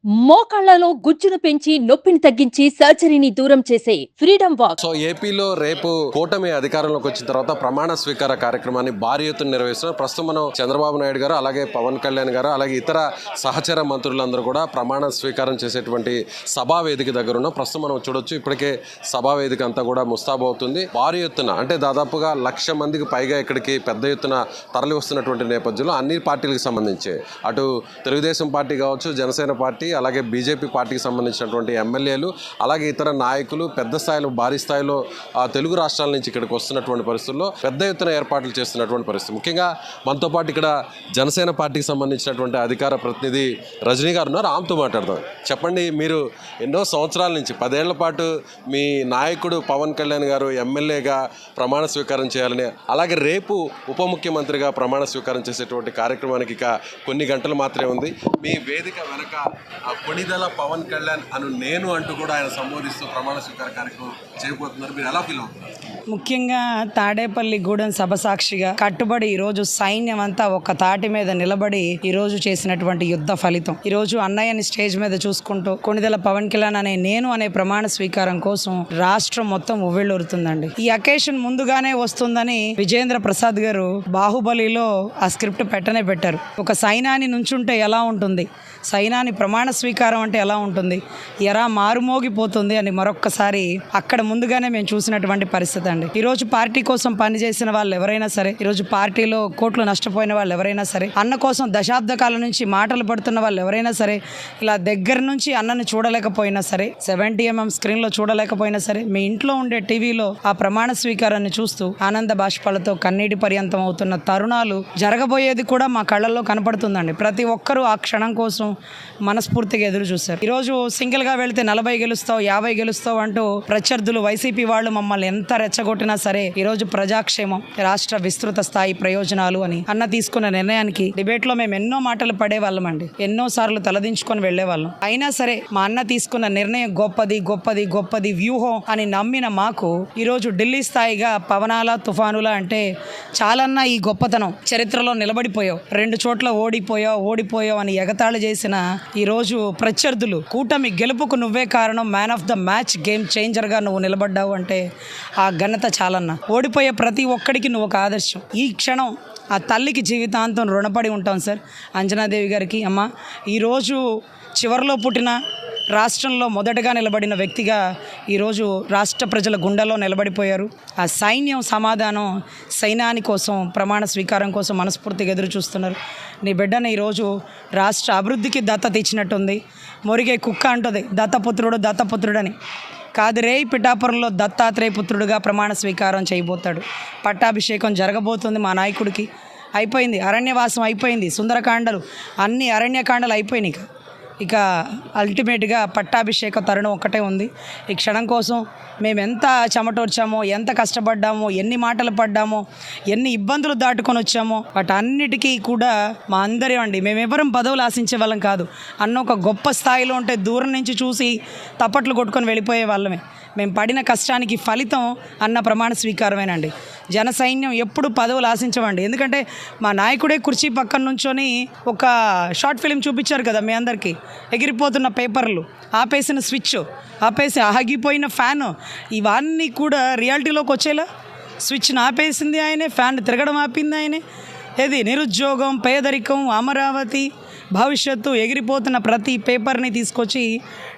మోకాళ్లలో గుజ్జును పెంచి నొప్పిని తగ్గించి సర్జరీని దూరం చేసే ఫ్రీడమ్ వాక్. సో ఏపీలో రేపు కూటమి అధికారంలోకి వచ్చిన తర్వాత ప్రమాణ స్వీకార కార్యక్రమాన్ని భారీ ఎత్తున నిర్వహిస్తున్నారు. ప్రస్తుతం మనం చంద్రబాబు నాయుడు గారు, అలాగే పవన్ కళ్యాణ్ గారు, అలాగే ఇతర సహచర మంత్రులందరూ కూడా ప్రమాణ స్వీకారం చేసేటువంటి సభా వేదిక దగ్గర ఉన్నాం. ప్రస్తుతం మనం చూడొచ్చు, ఇప్పటికే సభా వేదిక అంతా కూడా ముస్తాబు అవుతుంది. భారీ ఎత్తున అంటే దాదాపుగా 1,00,000 మందికి పైగా ఇక్కడికి పెద్ద ఎత్తున తరలి వస్తున్నటువంటి నేపథ్యంలో అన్ని పార్టీలకు సంబంధించి అటు తెలుగుదేశం పార్టీ కావచ్చు, జనసేన పార్టీ, అలాగే బీజేపీ పార్టీకి సంబంధించినటువంటి ఎమ్మెల్యేలు, అలాగే ఇతర నాయకులు పెద్ద స్థాయిలో, భారీ స్థాయిలో తెలుగు రాష్ట్రాల నుంచి ఇక్కడికి వస్తున్నటువంటి పరిస్థితుల్లో పెద్ద ఎత్తున ఏర్పాట్లు చేస్తున్నటువంటి పరిస్థితి. ముఖ్యంగా మనతో పాటు ఇక్కడ జనసేన పార్టీకి సంబంధించినటువంటి అధికార ప్రతినిధి రజనీ గారు ఉన్నారు. ఆమెతో మాట్లాడదాం. చెప్పండి, మీరు ఎన్నో సంవత్సరాల నుంచి 10 ఏళ్ల పాటు మీ నాయకుడు పవన్ కళ్యాణ్ గారు ఎమ్మెల్యేగా ప్రమాణ స్వీకారం చేయాలని, అలాగే రేపు ఉప ముఖ్యమంత్రిగా ప్రమాణ స్వీకారం చేసేటువంటి కార్యక్రమానికి ఇక కొన్ని గంటలు మాత్రమే ఉంది. మీ వేదిక వెనక కొణిదెల పవన్ కళ్యాణ్ నేను అంటూ కూడా ఆయన సంబోధిస్తూ ప్రమాణ స్వీకార కార్యక్రమం చేయబోతున్నారు. మీరు ఎలా ఫీల్ అవుతున్నారు? ముఖ్యంగా తాడేపల్లి గూడెం సభ సాక్షిగా కట్టుబడి ఈరోజు సైన్యం అంతా ఒక తాటి మీద నిలబడి ఈరోజు చేసినటువంటి యుద్ధ ఫలితం. ఈరోజు అన్నయ్యని స్టేజ్ మీద చూసుకుంటూ కొణిదెల పవన్ కళ్యాణ్ అనే ప్రమాణ స్వీకారం కోసం రాష్ట్రం మొత్తం ఉవ్విళ్ళూరుతుందండి. ఈ అకేషన్ ముందుగానే వస్తుందని విజేంద్ర ప్రసాద్ గారు బాహుబలిలో ఆ స్క్రిప్ట్ పెట్టారు. ఒక సైనాని నుంచుంటే ఎలా ఉంటుంది, సైనాని ప్రమాణ స్వీకారం అంటే ఎలా ఉంటుంది, ఎరా మారుమోగిపోతుంది అని మరొక్కసారి అక్కడ ముందుగానే మేము చూసినటువంటి పరిస్థితి అండి. ఈరోజు పార్టీ కోసం పనిచేసిన వాళ్ళు ఎవరైనా సరే, ఈరోజు పార్టీలో కోట్లు నష్టపోయిన వాళ్ళు ఎవరైనా సరే, అన్న కోసం దశాబ్ద కాలం నుంచి మాటలు పడుతున్న వాళ్ళు ఎవరైనా సరే, ఇలా దగ్గర నుంచి అన్నని చూడలేకపోయినా సరే, 70mm స్క్రీన్లో చూడలేకపోయినా సరే, మీ ఇంట్లో ఉండే టీవీలో ఆ ప్రమాణ స్వీకారాన్ని చూస్తూ ఆనంద బాష్పాలతో కన్నీటి పర్యంతం అవుతున్న తరుణాలు జరగబోయేది కూడా మా కళ్ళల్లో కనపడుతుందండి. ప్రతి ఒక్కరూ ఆ క్షణం కోసం మనస్ఫూర్తిగా ఎదురు చూశారు. ఈరోజు సింగిల్గా వెళితే 40 గెలుస్తావు, 50 గెలుస్తావు అంటూ ప్రత్యర్థులు వైసీపీ వాళ్ళు మమ్మల్ని ఎంత రెచ్చగొట్టినా సరే, ఈరోజు ప్రజాక్షేమం, రాష్ట్ర విస్తృత స్థాయి ప్రయోజనాలు అని అన్న తీసుకున్న నిర్ణయానికి డిబేట్లో మేము ఎన్నో మాటలు పడేవాళ్ళం అండి, ఎన్నో సార్లు తలదించుకొని వెళ్లేవాళ్ళం. అయినా సరే మా అన్న తీసుకున్న నిర్ణయం గొప్పది గొప్పది గొప్పది వ్యూహం అని నమ్మిన మాకు ఈరోజు ఢిల్లీ స్థాయిగా పవనాల తుఫానులా అంటే చాలన్నా ఈ గొప్పతనం చరిత్రలో నిలబడిపోయావు, 2 చోట్ల ఓడిపోయావు అని ఎగతాళి చేసిన ఈరోజు ప్రత్యర్థులు కూటమి గెలుపుకు నువ్వే కారణం, man of the match, game చేంజర్గా నువ్వు నిలబడ్డావు అంటే ఆ ఘనత చాలన్నా. ఓడిపోయే ప్రతి ఒక్కడికి నువ్వు ఒక ఆదర్శం. ఈ క్షణం ఆ తల్లికి జీవితాంతం రుణపడి ఉంటాం సార్, అంజనాదేవి గారికి. అమ్మ, ఈరోజు చివరిలో పుట్టిన రాష్ట్రంలో మొదటగా నిలబడిన వ్యక్తిగా ఈరోజు రాష్ట్ర ప్రజల గుండెల్లో నిలబడిపోయారు. ఆ సైన్యం సమాధానం, సైనాని కోసం, ప్రమాణ స్వీకారం కోసం మనస్ఫూర్తిగా ఎదురు చూస్తున్నారు. నీ బిడ్డను ఈరోజు రాష్ట్ర అభివృద్ధికి దత్తత ఇచ్చినట్టుంది. మొరిగే కుక్క అంటుంది దత్తపుత్రుడని. కాదురే, పిఠాపురంలో దత్తాత్రేయ పుత్రుడుగా ప్రమాణ స్వీకారం చేయబోతాడు. పట్టాభిషేకం జరగబోతుంది మా నాయకుడికి. అయిపోయింది, అరణ్యవాసం అయిపోయింది, సుందరకాండలు అన్ని అరణ్యకాండలు అయిపోయినాయి. ఇక అల్టిమేట్గా పట్టాభిషేక తరుణం ఒక్కటే ఉంది. ఈ క్షణం కోసం మేము ఎంత చెమటోర్చామో, ఎంత కష్టపడ్డామో, ఎన్ని మాటలు పడ్డామో, ఎన్ని ఇబ్బందులు దాటుకొని వచ్చామో, వాటన్నిటికీ కూడా మా అందరం అండి, మేమెవరం పదవులు ఆశించే వాళ్ళం కాదు. అన్న ఒక గొప్ప స్థాయిలో ఉంటే దూరం నుంచి చూసి తప్పట్లు కొట్టుకొని వెళ్ళిపోయే వాళ్ళమే. మేము పడిన కష్టానికి ఫలితం అన్న ప్రమాణ స్వీకారమేనండి. జన సైన్యం ఎప్పుడు పదవులు ఆశించమండి. ఎందుకంటే మా నాయకుడే కుర్చీ పక్కన నుంచొని ఒక షార్ట్ ఫిలిం చూపించారు కదా మీ అందరికీ. ఎగిరిపోతున్న పేపర్లు, ఆపేసిన స్విచ్, ఆగిపోయిన ఫ్యాను, ఇవన్నీ కూడా రియాలిటీలోకి వచ్చేలా స్విచ్ని ఆపేసింది ఆయనే, ఫ్యాన్ తిరగడం ఆపింది ఆయనే. ఏది నిరుద్యోగం, పేదరికం, అమరావతి, భవిష్యత్తు, ఎగిరిపోతున్న ప్రతి పేపర్ని తీసుకొచ్చి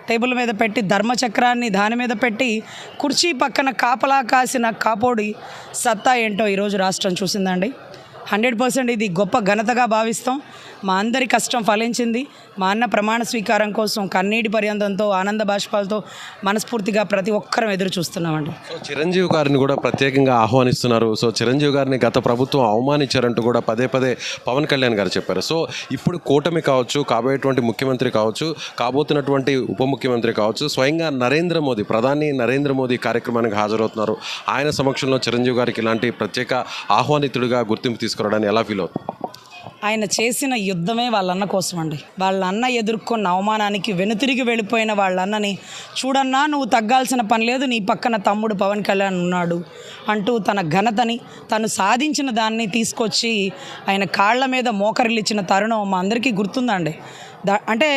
టేబుల్ మీద పెట్టి, ధర్మచక్రాన్ని దాని మీద పెట్టి, కుర్చీ పక్కన కాపలా కాసిన కాపోడి సత్తా ఏంటో ఈరోజు రాష్ట్రం చూసిందండి. 100% ఇది గొప్ప ఘనతగా భావిస్తాం. మా అందరి కష్టం ఫలించింది. మా అన్న ప్రమాణ స్వీకారం కోసం కన్నీటి పర్యంతంతో, ఆనంద బాష్పాలతో మనస్ఫూర్తిగా ప్రతి ఒక్కరం ఎదురు చూస్తున్నామండి. సో చిరంజీవి గారిని కూడా ప్రత్యేకంగా ఆహ్వానిస్తున్నారు. సో చిరంజీవి గారిని గత ప్రభుత్వం అవమానించారంటూ కూడా పదే పవన్ కళ్యాణ్ గారు చెప్పారు. సో ఇప్పుడు కూటమి కావచ్చు, కాబోయేటువంటి ముఖ్యమంత్రి కావచ్చు, కాబోతున్నటువంటి ఉప ముఖ్యమంత్రి కావచ్చు, స్వయంగా ప్రధాని నరేంద్ర మోదీ కార్యక్రమానికి హాజరవుతున్నారు. ఆయన సమక్షంలో చిరంజీవి గారికి ఇలాంటి ప్రత్యేక ఆహ్వానితుడిగా గుర్తింపు తీసుకురావడానికి ఎలా ఫీల్ అవుతుంది? ఆయన చేసిన యుద్ధమే వాళ్ళన్న కోసం అండి. వాళ్ళన్న ఎదుర్కొన్న అవమానానికి వెనుతిరిగి వెళ్ళిపోయిన వాళ్ళన్నని, చూడన్నా నువ్వు తగ్గాల్సిన పని లేదు, నీ పక్కన తమ్ముడు పవన్ కళ్యాణ్ ఉన్నాడు అంటూ తన ఘనతని, తను సాధించిన దాన్ని తీసుకొచ్చి ఆయన కాళ్ళ మీద మోకరిల్లిచ్చిన తరుణం మా అందరికీ గుర్తుందండి. అంటే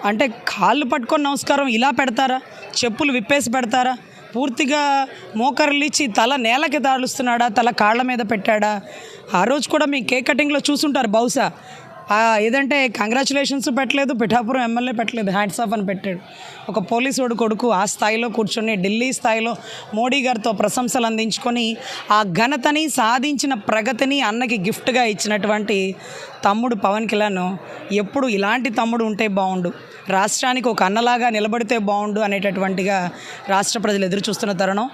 అంటే కాళ్ళు పట్టుకొని నమస్కారం ఇలా పెడతారా? చెప్పులు విప్పేసి పెడతారా? పూర్తిగా మోకర్లిచ్చి తల నేలకి తాడుస్తున్నాడా? తల కాళ్ళ మీద పెట్టాడా? ఆ రోజు కూడా మీ కేక్ కటింగ్లో చూసుంటారు బహుశా. ఏదంటే కంగ్రాచులేషన్స్ పెట్టలేదు, పిఠాపురం ఎమ్మెల్యే పెట్టలేదు, హ్యాండ్స్ ఆఫ్ అని పెట్టాడు. ఒక పోలీసుడు కొడుకు ఆ స్థాయిలో కూర్చొని ఢిల్లీ స్థాయిలో మోడీ గారితో ప్రశంసలు అందించుకొని ఆ ఘనతని సాధించిన ప్రగతిని అన్నకి గిఫ్ట్గా ఇచ్చినటువంటి తమ్ముడు పవన్ కళ్యాణ్ ఎప్పుడు ఇలాంటి తమ్ముడు ఉంటే బాగుండు, రాష్ట్రానికి ఒక అన్నలాగా నిలబడితే బాగుండు అనేటటువంటిగా రాష్ట్ర ప్రజలు ఎదురు చూస్తున్న తరుణం.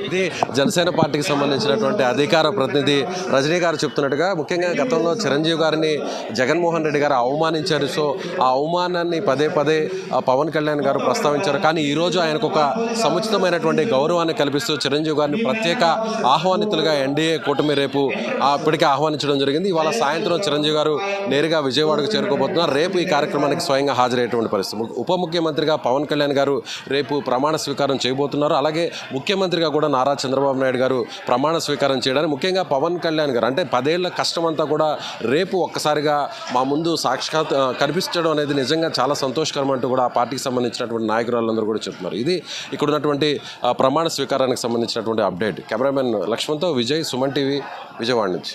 ఇది జనసేన పార్టీకి సంబంధించినటువంటి అధికార ప్రతినిధి రజనీ గారు చెప్తున్నట్టుగా ముఖ్యంగా గతంలో చిరంజీవి గారిని జగన్మోహన్ రెడ్డి గారు అవమానించారు. సో ఆ అవమానాన్ని పదే పదే పవన్ కళ్యాణ్ గారు ప్రస్తావించారు. కానీ ఈరోజు ఆయనకు ఒక సముచితమైనటువంటి గౌరవాన్ని కల్పిస్తూ చిరంజీవి గారిని ప్రత్యేక ఆహ్వానితులుగా ఎన్డీఏ కూటమి రేపు ఇప్పటికే ఆహ్వానించడం జరిగింది. ఇవాళ సాయంత్రం చిరంజీవి గారు నేరుగా విజయవాడకు చేరుకోబోతున్నారు. రేపు ఈ కార్యక్రమానికి స్వయంగా హాజరయ్యేటువంటి పరిస్థితి. ఉప ముఖ్యమంత్రిగా పవన్ కళ్యాణ్ గారు రేపు ప్రమాణ స్వీకారం చేయబోతున్నారు. అలాగే ముఖ్యమంత్రిగా కూడా నారా చంద్రబాబు నాయుడు గారు ప్రమాణ స్వీకారం చేయడానికి ముఖ్యంగా పవన్ కళ్యాణ్ గారు అంటే 10 ఏళ్ల కష్టం అంతా కూడా రేపు ఒక్కసారిగా మా ముందు సాక్షాత్ కనిపించడం అనేది నిజంగా చాలా సంతోషకరం అంటూ కూడా ఆ పార్టీకి సంబంధించినటువంటి నాయకురాలందరూ కూడా చెప్తున్నారు. ఇది ఇక్కడ ఉన్నటువంటి ప్రమాణ స్వీకారానికి సంబంధించినటువంటి అప్డేట్. కెమెరామెన్ లక్ష్మణ్తో విజయ్, సుమన్ టీవీ, విజయవాడ నుంచి.